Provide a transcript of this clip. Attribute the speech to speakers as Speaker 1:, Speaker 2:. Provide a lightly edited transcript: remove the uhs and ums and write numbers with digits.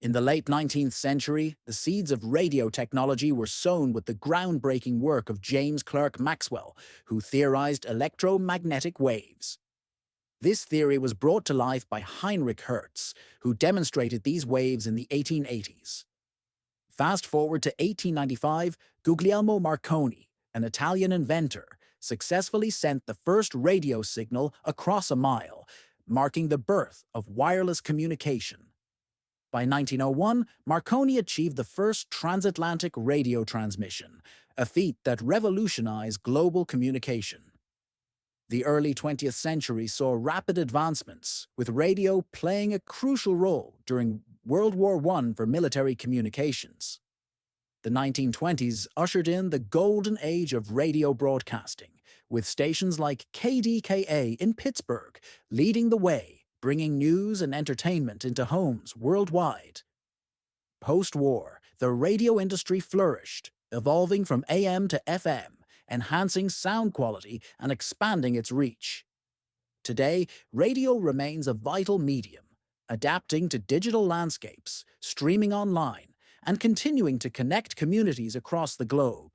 Speaker 1: In the late 19th century, the seeds of radio technology were sown with the groundbreaking work of James Clerk Maxwell, who theorized electromagnetic waves. This theory was brought to life by Heinrich Hertz, who demonstrated these waves in the 1880s. Fast forward to 1895, Guglielmo Marconi, an Italian inventor, successfully sent the first radio signal across a mile, marking the birth of wireless communication. By 1901, Marconi achieved the first transatlantic radio transmission, a feat that revolutionized global communication. The early 20th century saw rapid advancements, with radio playing a crucial role during World War I for military communications. The 1920s ushered in the golden age of radio broadcasting, with stations like KDKA in Pittsburgh leading the way, bringing news and entertainment into homes worldwide. Post-war, the radio industry flourished, evolving from AM to FM, enhancing sound quality and expanding its reach. Today, radio remains a vital medium, adapting to digital landscapes, streaming online, and continuing to connect communities across the globe.